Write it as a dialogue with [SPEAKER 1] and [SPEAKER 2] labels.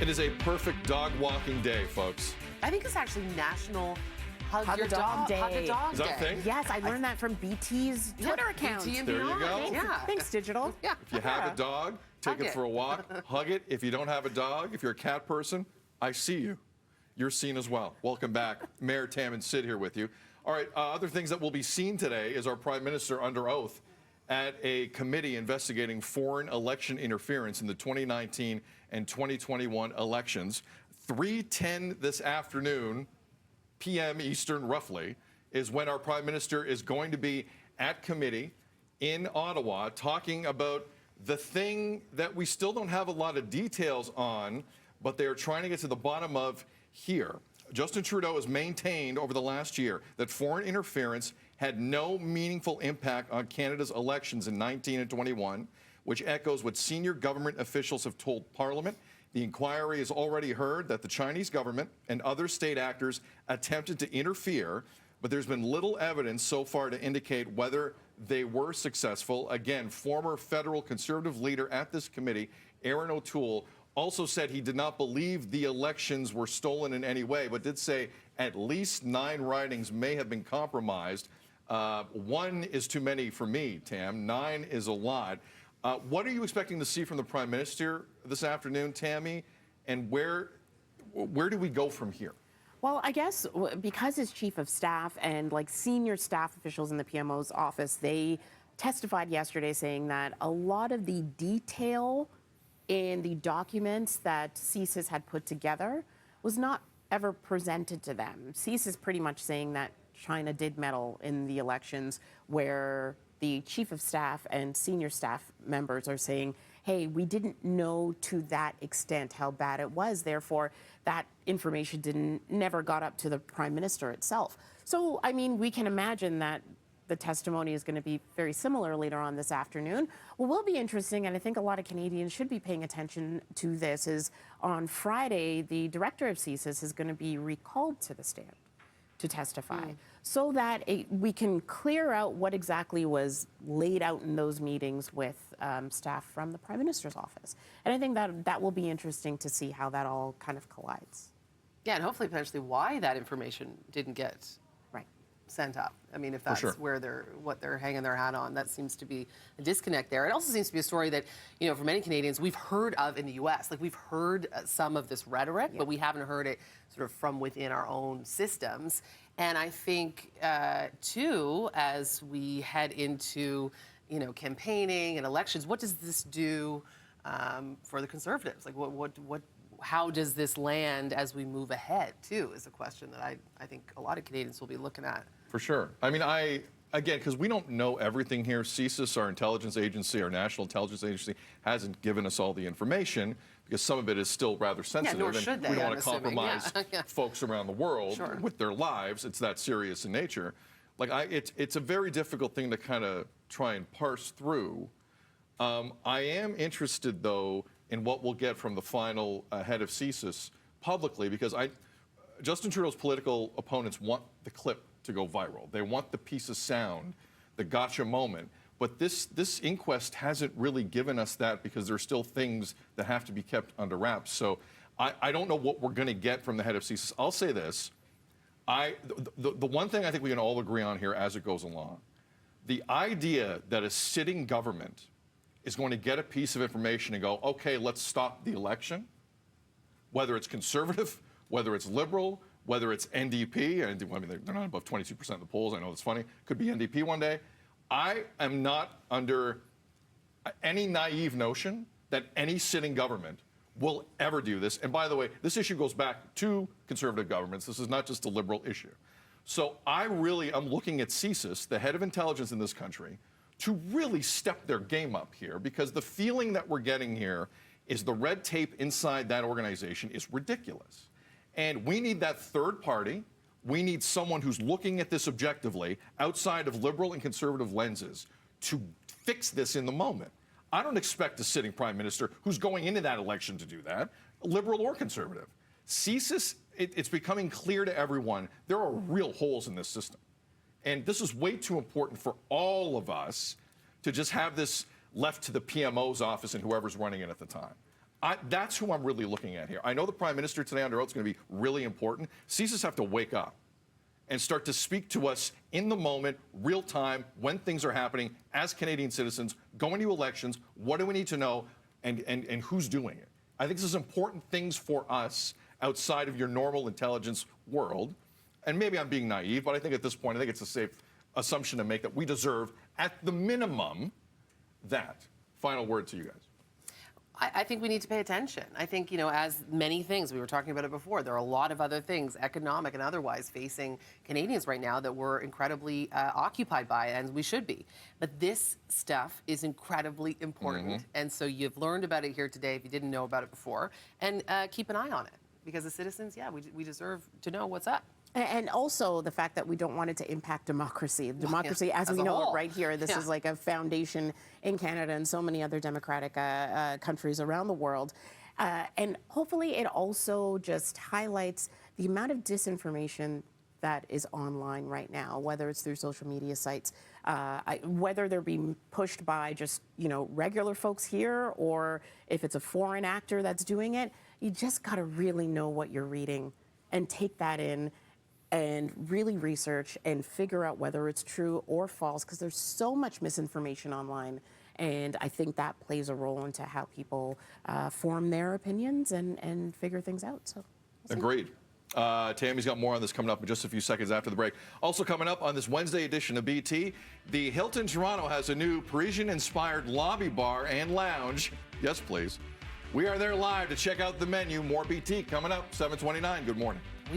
[SPEAKER 1] It is a perfect dog walking day, folks.
[SPEAKER 2] I think it's actually National Hug Your Dog Day.
[SPEAKER 1] Is that a thing?
[SPEAKER 3] Yes, I learned that from BT's Twitter account.
[SPEAKER 2] BT and
[SPEAKER 1] There you
[SPEAKER 2] beyond.
[SPEAKER 1] go.
[SPEAKER 2] Yeah.
[SPEAKER 3] Thanks, digital.
[SPEAKER 2] Yeah.
[SPEAKER 1] If you have a dog, take
[SPEAKER 2] Hug
[SPEAKER 1] it
[SPEAKER 2] it.
[SPEAKER 1] for a walk, hug it. If you don't have a dog, if you're a cat person, I see you. You're seen as well. Welcome back. Mayor Tam and Sid here with you. All right, other things that will be seen today is our Prime Minister under oath at a committee investigating foreign election interference in the 2019 and 2021 elections. 3:10 this afternoon, p.m. Eastern roughly, is when our Prime Minister is going to be at committee in Ottawa talking about the thing that we still don't have a lot of details on, but they are trying to get to the bottom of here. Justin Trudeau has maintained over the last year that foreign interference had no meaningful impact on Canada's elections in 19 and 21, which echoes what senior government officials have told Parliament. The inquiry has already heard that the Chinese government and other state actors attempted to interfere, but there's been little evidence so far to indicate whether they were successful. Again, former federal Conservative leader at this committee, Aaron O'Toole, also said he did not believe the elections were stolen in any way, but did say at least 9 ridings may have been compromised. 1 is too many for me, Tam. 9 is a lot. What are you expecting to see from the Prime Minister this afternoon, Tammie? And where do we go from here?
[SPEAKER 3] Well, I guess because as chief of staff and like senior staff officials in the PMO's office, they testified yesterday saying that a lot of the detail in the documents that CSIS had put together was not ever presented to them. CSIS is pretty much saying that China did meddle in the elections, where the chief of staff and senior staff members are saying, hey, we didn't know to that extent how bad it was. Therefore, that information never got up to the Prime Minister itself. So, I mean, we can imagine that the testimony is going to be very similar later on this afternoon. What will be interesting, and I think a lot of Canadians should be paying attention to this, is on Friday, the director of CSIS is going to be recalled to the stand to testify, so that we can clear out what exactly was laid out in those meetings with staff from the Prime Minister's office. And I think that will be interesting to see how that all kind of collides.
[SPEAKER 2] Yeah, and hopefully potentially why that information didn't get sent up. I mean, if that's where what they're hanging their hat on, that seems to be a disconnect there. It also seems to be a story that, you know, for many Canadians, we've heard of in the U.S. Like, we've heard some of this rhetoric, but we haven't heard it sort of from within our own systems. And I think, too, as we head into, you know, campaigning and elections, what does this do for the Conservatives? Like, how does this land as we move ahead, too, is a question that I think a lot of Canadians will be looking at.
[SPEAKER 1] For sure. I mean, again, because we don't know everything here. CSIS, our intelligence agency, our national intelligence agency, hasn't given us all the information because some of it is still rather sensitive.
[SPEAKER 2] Nor should they,
[SPEAKER 1] we don't
[SPEAKER 2] I'm
[SPEAKER 1] want to compromise folks around the world with their lives. It's that serious in nature. Like, it's a very difficult thing to kind of try and parse through. I am interested, though, in what we'll get from the final head of CSIS publicly, because Justin Trudeau's political opponents want the clip to go viral. They want the piece of sound, the gotcha moment. But this inquest hasn't really given us that, because there's still things that have to be kept under wraps. So I don't know what we're going to get from the head of CSIS. I'll say this. The one thing I think we can all agree on here as it goes along, the idea that a sitting government is going to get a piece of information and go, okay, let's stop the election, whether it's Conservative, whether it's Liberal, whether it's NDP, and I mean, they're not above 22% of the polls. I know it's funny. Could be NDP one day. I am not under any naive notion that any sitting government will ever do this. And by the way, this issue goes back to Conservative governments. This is not just a Liberal issue. So I'm looking at CSIS, the head of intelligence in this country, to really step their game up here, because the feeling that we're getting here is the red tape inside that organization is ridiculous. And we need that third party. We need someone who's looking at this objectively, outside of Liberal and Conservative lenses, to fix this in the moment. I don't expect a sitting Prime Minister who's going into that election to do that, Liberal or Conservative. CSIS, it's becoming clear to everyone, there are real holes in this system. And this is way too important for all of us to just have this left to the PMO's office and whoever's running it at the time. That's who I'm really looking at here. I know the Prime Minister today under oath is going to be really important. CSIS have to wake up and start to speak to us in the moment, real time, when things are happening as Canadian citizens, going to elections, what do we need to know, and who's doing it. I think this is important things for us outside of your normal intelligence world. And maybe I'm being naive, but I think at this point, I think it's a safe assumption to make that we deserve, at the minimum, that. Final word to you guys.
[SPEAKER 2] I think we need to pay attention. I think, you know, as many things, we were talking about it before, there are a lot of other things, economic and otherwise, facing Canadians right now that we're incredibly occupied by, and we should be. But this stuff is incredibly important. And so you've learned about it here today if you didn't know about it before. And keep an eye on it. Because as citizens, yeah, we deserve to know what's up.
[SPEAKER 3] And also the fact that we don't want it to impact democracy. Democracy, as we know it right here, this is like a foundation in Canada and so many other democratic countries around the world. And hopefully it also just highlights the amount of disinformation that is online right now, whether it's through social media sites, whether they're being pushed by just, you know, regular folks here, or if it's a foreign actor that's doing it. You just got to really know what you're reading and take that in and really research and figure out whether it's true or false, because there's so much misinformation online. And I think that plays a role into how people form their opinions and figure things out. So
[SPEAKER 1] Agreed. Tammie's got more on this coming up in just a few seconds after the break. Also coming up on this Wednesday edition of BT, the Hilton Toronto has a new Parisian-inspired lobby bar and lounge. Yes, please. We are there live to check out the menu. More BT coming up, 7:29. Good morning.